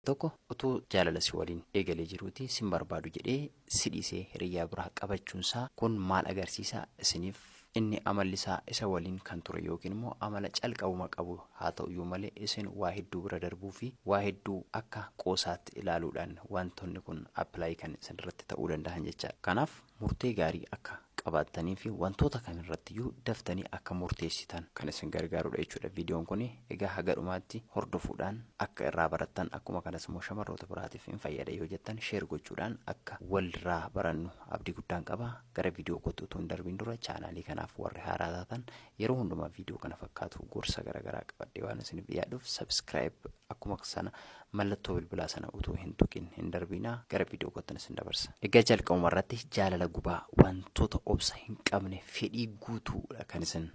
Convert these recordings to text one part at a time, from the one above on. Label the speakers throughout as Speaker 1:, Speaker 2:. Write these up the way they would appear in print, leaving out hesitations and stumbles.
Speaker 1: tokko utuu jaalala si waliin eegalee jiruuti sin barbaadu jedhee si dhiisee hiriyaa biraa qabachuunsaa kun maal agarsiisa isiniif? Inni amallisaa isa waliin kan ture yookiin immoo amala calqabuma qabu haa ta'uyyuu malee isin waa hedduu bira darbuu fi waa hedduu akka qoosaatti ilaaluudhaan wantoonni kun appilaayi kan isin irratti ta'uu danda'an jecha. Kanaaf murtee gaarii akka qabaatanii fi wantoota kan irrattiyyuu daftanii akka murteessitan kan isin gargaarudha jechuudha. Viidiyoon kun egaa haga dhumaatti hordofuudhaan akka irraa barattan akkuma kanas immoo shamarroota biraatiif hin fayyada yoo jettan sheer gochuudhaan akka walirraa barannu abdii guddaan qaba. Gara viidiyoo kootti utuu hin darbiin dura chaanaalii kanaaf warri haaraa taatan yeroo hundumaa viidiyoo kana fakkaatu gorsa garagaraa qabadhee waan isiniif dhiyaadhuuf sabskiraayib akkuma sana mallattoo bilbilaa sana utuu hin tuqin hin darbinaa. Gara viidiyoo kootti isin dabarsa. Egaa jalqabuma irratti jaalala gubaa wantoota obsa hin qabne fedhii guutuudha kan isin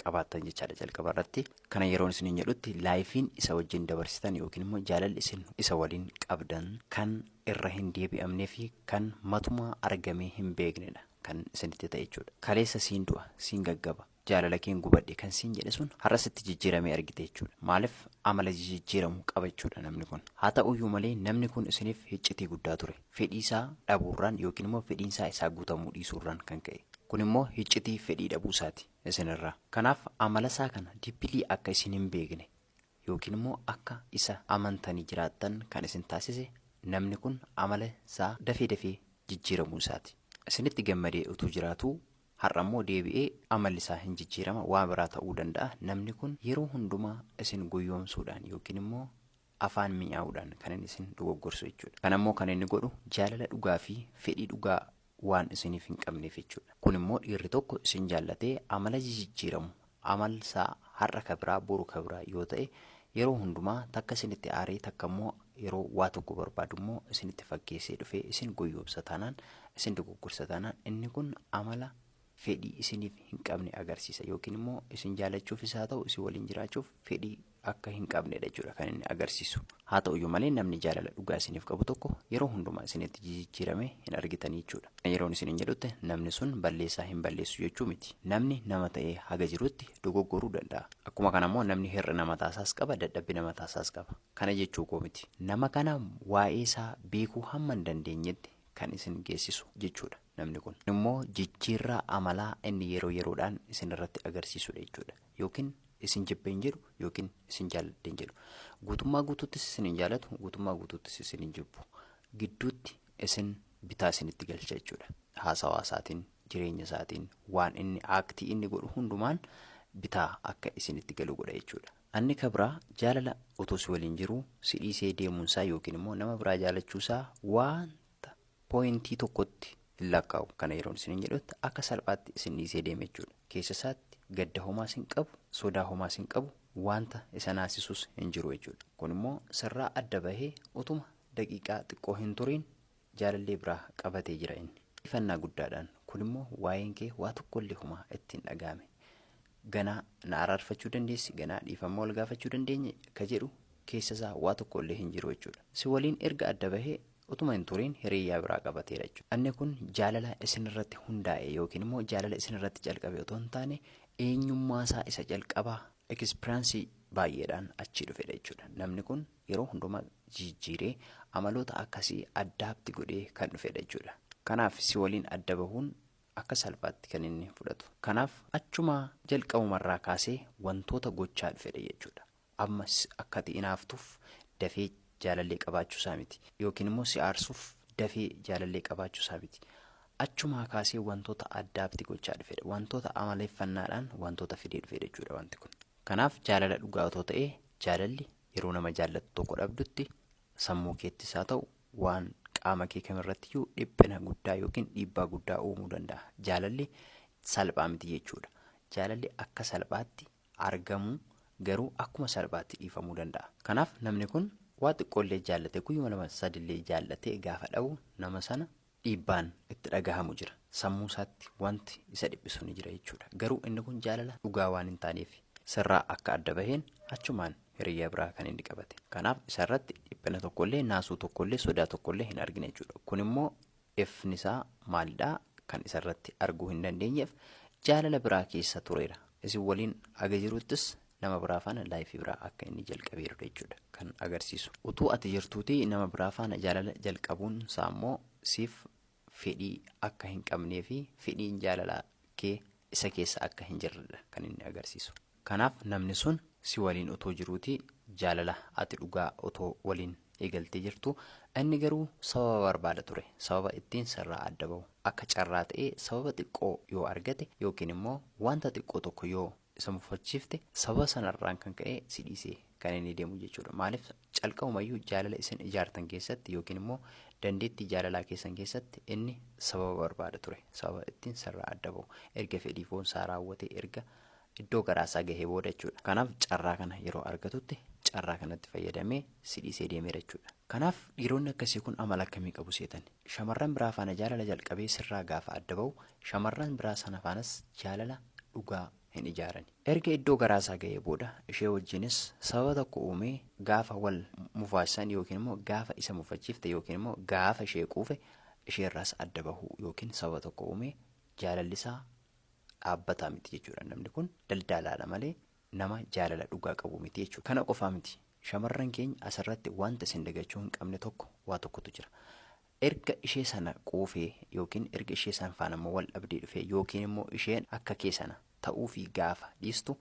Speaker 1: qabaatan jechaadha. Jalqaba irratti kana yeroon isin jedhutti laayifiin isa wajjin dabarsitan yookiin immoo jaalalli isin isa waliin qabdan kan irra hin deebi'amnee fi kan matuma argamee hin beeknedha kan isinitti ta'e jechuudha. Kaleessa siin du'a siin gaggaba jaalala keen gubadhe kan siin jedhe sun har'asitti jijjiiramee argite jechuudha. Maaliif amala jijjiiramu qaba jechuudha namni kun. Haa ta'uyyuu malee namni kun isiniif hiccitii guddaa ture. Fedhiisaa dhabuurraan yookiin immoo fedhiinsaa isaa guutamuu dhiisuurraan kan ka'e. Kun immoo hiccitii fedhii dhabuusaati isinirraa. Kanaaf amalasaa kana dippilii akka isin hin beekne yookiin immoo akka isa amantanii jiraattan kan isin taasise namni kun amala isaa dafee jijjiiramuu isaati. Isinitti gammadee utuu jiraatu har'a immoo deebi'ee amalli isaa hin jijjiirama waa biraa ta'uu danda'a. Namni kun yeroo hundumaa isin guyyoomsuudhaan yookiin immoo afaan mi'aawuudhaan kan inni isin dogoggorsu jechuudha. Kana immoo kan inni godhu jaalala dhugaa fi fedhii dhugaa waan isiniif hin qabneef jechuudha. Kun immoo dhiirri tokko isin jaallatee amala jijjiiramu amalsaa har'a kabiraa boru kabiraa yoo ta'e yeroo hundumaa takka isinitti aaree takka immoo yeroo waa tokko barbaadu immoo isinitti fakkeessee dhufee isin guyyoomsa taanaan isin dogoggorsa taanaan inni kun amala fedhii isiniif hin qabne agarsiisa yookiin immoo isin jaalachuuf isaa ta'u isin waliin jiraachuuf fedhii akka hin qabnedha jechuudha kan inni agarsiisu. Haa ta'uyyuu malee namni jaalala dhugaa isiniif qabu tokko yeroo hundumaa isinitti jijjiirame hin argitanii jechuudha. Yeroon isin jedhutti namni sun balleessaa hin balleessu jechuu miti. Namni nama ta'ee haga jirutti dogoggoruu danda'a. Akkuma kana immoo namni hir'ina mataasaas qaba dadhabbina mataasaas qaba. Kana jechuu koo miti. Nama kana waa'ee isaa beekuu hamma hin dandeenyetti kan isin geessisu jechuudha. Namni kun immoo jijjiirraa amalaa inni yeroo yeroodhaan isin irratti agarsiisudha jechuudha. Yookiin isin jibbeen jedhu yookiin isin jaalladheen jedhu. Guutummaa guutuuttis isin hin jaallatu, guutummaa guutuuttis isin hin jibbu. Gidduutti isin bitaa isinitti galcha jechuudha. Haasawaa isaatiin, jireenya isaatiin, waan inni aaktii inni godhu hundumaan bitaa akka isinitti galu godha jechuudha. Anni kabraa jaalala utuu si waliin jiru si dhiisee deemuunsaa yookiin immoo nama biraa jaalachuusaa waanta pooyintii tokkotti hin lakkaa'u. Kana yeroon isin jedhutti akka salphaatti isin dhiisee deeme jechuudha. Keessa isaatti gadda homaa sin qabu, sodaa homaa sin qabu, wanta isa naasisus hin jiru jechuudha. Kun immoo sirraa adda bahee utuma daqiiqaa xiqqoo hin turiin jaalallee biraa qabatee jira inni. Ifannaa guddaadhaan kun immoo waa'een kee waa tokkollee homaa ittiin dhagahame. Ganaa na araarfachuu dandeessi, ganaa dhiifama wal gaafachuu dandeenye ka jedhu keessa isaa waa tokkollee hin jiru jechuudha. Si waliin erga adda bahee utuma hin turiin hiriyaa biraa qabateera jechuudha. Anni kun jaalala isin irratti hundaa'e yookiin immoo jaalala isin irratti jalqabe otoo hin taane eenyummaasaa isa jalqabaa ekspiraansii baay'eedhaan achi dhufedha jechuudha. Namni kun yeroo hundumaa jijjiiree amaloota akkasii addaatti godhee kan dhufedha jechuudha. Kanaaf si waliin adda bahuun akka salphaatti kan inni fudhatu. Kanaaf achuma jalqabumarraa kaasee wantoota gochaa dhufedha jechuudha. Ammas akka xiinaaftuuf dafee jaalallee qabaachuu isaa miti yookiin immoo si aarsuuf dafee jaalallee qabaachuu isaa miti. Achumaa kaasee wantoota addaatti gochaa dhufedha. Wantoota amaleeffannaadhaan wantoota fidee dhufedha jechuudha wanti kun. Kanaaf jaalala dhugaa otoo ta'ee jaalalli yeroo nama jaallattu tokko dhabdutti sammuu keettis haa ta'u waan qaama kee kamirrattiyyuu dhiphina guddaa yookiin dhiibbaa guddaa uumuu danda'a. Jaalalli salphaa miti jechuudha. Jaalalli akka salphaatti argamu garuu akkuma salphaatti dhiifamuu danda'a. Kanaaf namni kun waa xiqqoollee jaallate guyyuma lama sadillee jaallatee gaafa dhabu nama sana dhiibbaan itti dhagahamu jira. Sammuu isaatti wanti isa dhiphisu ni jira jechuudha. Garuu inni kun jaalala dhugaa waan hin taaneef sirraa akka adda baheen achumaan hiriyaa biraa kan inni qabate. Kanaaf isarratti dhiphina tokkollee naasuu tokkollee sodaa tokkollee hin argine jechuudha. Kun immoo ifni isaa maalidhaa kan isarratti arguu hin dandeenyeef jaalala biraa keessa tureera. Isin waliin aga jiruttis nama biraa faana laayifii biraa akka inni jalqabeeru jechuudha kan agarsiisu. Utuu ati jirtuuti nama biraa faana jaalala jalqabuun isaa immoo siif fedhii akka hin qabnee fi fedhiin jaalalaa kee isa keessa akka hin jirredha kan inni agarsiisu. Kanaaf namni sun si waliin otoo jiruuti jaalala ati dhugaa otoo waliin eegaltee jirtu inni garuu sababa barbaada ture, sababa ittiin sirraa adda bahu akka carraa ta'ee sababa xiqqoo yoo argate yookiin immoo wanta xiqqoo tokko yoo isa mufachiifte sababa sanarraan kan ka'e si dhiisee kan inni deemu jechuudha. Maaliif calqabumayyuu jaalala isin ijaartan keessatti yookiin immoo dandeettii jaalalaa keessan keessatti inni sababa barbaada ture, sababa ittiin sirraa adda bahu erga fedhii foonsaa raawwatee erga iddoo garaasaa gahee booda jechuudha. Kanaaf carraa kana yeroo argatutti carraa kanatti fayyadamee si dhiisee deemeera jechuudha. Kanaaf dhiironni akkasii kun amala akkamii qabu seetan? Shamarran biraa faana jaalala jalqabee sirraa gaafa adda bahu shamarran biraa sana faanas jaalala dhugaa hin ijaaran. Erga iddoo garaasaa gahee booda ishee wajjinis sababa tokko uumee gaafa wal mufaasisan yookiin immoo gaafa isa mufachiifte yookiin immoo gaafa ishee quufe isheerraas adda bahu yookiin sababa tokko uumee jaalallisaa dhaabbataa miti jechuudha. Namni kun daldalaadha malee nama jaalala dhugaa qabu miti jechuudha. Kana qofaa miti. Shamarran keenya asirratti wanta isin dagachuu hin qabne tokko waa tokkotu jira. Erga ishee sana quufee yookiin erga ishee sana faana immoo wal dhabdee dhufee yookiin immoo isheen akka kee sana ta'uu fi gaafa dhiistu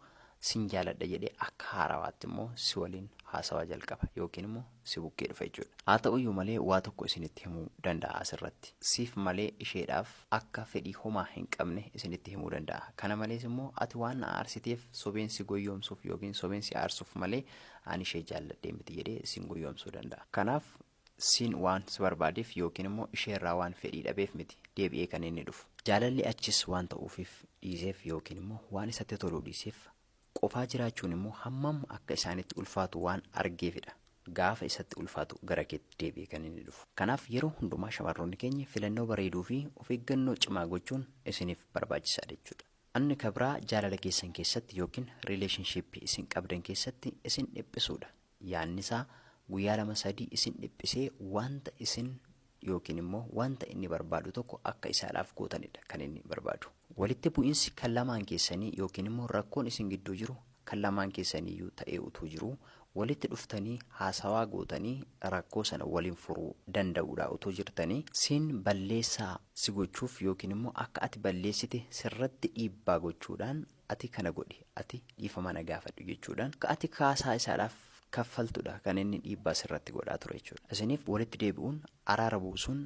Speaker 1: sin jaaladha jedhee akka haarawaatti immoo si waliin haasawaa jalqaba yookiin immoo si bukkee dhufa jechuudha. Haa ta'uyyuu malee waa tokko isinitti himuu danda'a asirratti. Siif malee isheedhaaf akka fedhii homaa hin qabne isinitti himuu danda'a. Kana malees immoo ati waan na aarsiteef sobeen si goyyoomsuuf yookiin sobeen si aarsuuf malee ani ishee jaalladhee miti jedhee sin goyyoomsuu danda'a. Kanaaf siin waan si barbaadeef yookiin immoo isheerraa waan fedhii dhabeef miti deebi'ee kan inni dhufu. Jaalalli achis waan ta'uufiif dhiiseef yookiin immoo waan isatti toluu dhiiseef qofaa jiraachuun immoo hammam akka isaanitti ulfaatu waan argeefidha. Gaafa isatti ulfaatu gara keetti deebi'ee kan inni dhufu. Kanaaf yeroo hundumaa shamarroonni keenya filannoo bareeduu fi of eeggannoo cimaa gochuun isiniif barbaachisaadha jechuudha. Inni kabraa jaalala keessan keessatti yookiin rileeshnshiippii isin qabdan keessatti isin dhiphisuudha. Yaannisaa guyyaa 2-3 isin dhiphisee wanta isin yookiin immoo wanta inni barbaadu tokko akka isaadhaaf gootanidha kan inni barbaadu. Walitti bu'iinsi kan lamaan keessanii yookiin immoo rakkoon isin gidduu jiru kan lamaan keessaniiyyuu ta'ee utuu jiru walitti dhuftanii haasawaa gootanii rakkoo sana waliin furuu danda'uudha utuu jirtanii siin balleessaa si gochuuf yookiin immoo akka ati balleessite sirratti dhiibbaa gochuudhaan ati kana godhi ati dhiifama na gaafadhu jechuudhaan akka ati kaasaa isaadhaaf kaffaltuudha kan inni dhiibbaa sirratti godhaa ture jechuudha. Isiniif walitti deebi'uun araara buusuun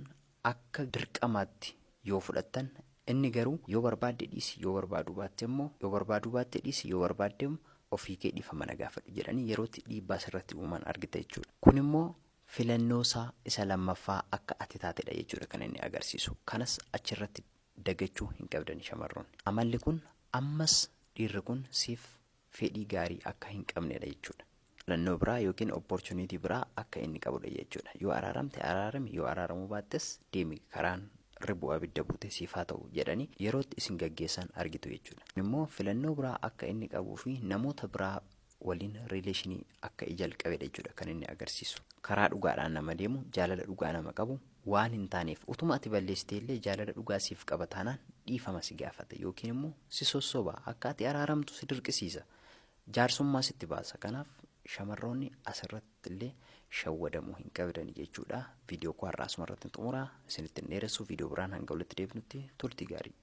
Speaker 1: akka dirqamaatti yoo fudhattan inni garuu yoo barbaadde dhiisi yoo barbaadu baatte immoo yoo barbaadu baatte dhiisi yoo barbaadde ofii kee dhiifama na gaafadhu jedhanii yerootti dhiibbaa sirratti uuman argita jechuudha. Kun immoo filannoosaa isa lammaffaa akka ati taatedha jechuudha kan inni agarsiisu. Kanas achirratti dagachuu hin qabdani shamarroonni. Amalli kun ammas dhiirri kun siif fedhii gaarii akka hin qabnedha jechuudha. Filannoo biraa yookiin opportunity biraa akka inni qabudha jechuudha. Yoo araaramte araarami yoo araaramuu baattes deemi karaan ribuu abidda buute siifaa ta'u jedhanii yerootti isin gaggeessan argitu jechuudha. Immoo filannoo biraa akka inni qabuu fi namoota biraa waliin rileeshinii akka jalqabedha jechuudha kan inni agarsiisu. Karaa dhugaadhaan nama deemu jaalala dhugaa nama qabu waan hin taaneef utuma ati balleessitee illee jaalala dhugaa siif qaba taanaan dhiifama si gaafata yookiin immoo si sossoba akka ati araaramtu si dirqisiisa. Jaarsummaa sitti baasa. Kanaaf shamarroonni asirratti illee shawwadamuu hin qabdan jechuudha. Viidiyoo koo har'aa asumarratti xumuraa isinitti dheeressu viidiyoo biraan hanga walitti deebinutti turtii gaarii.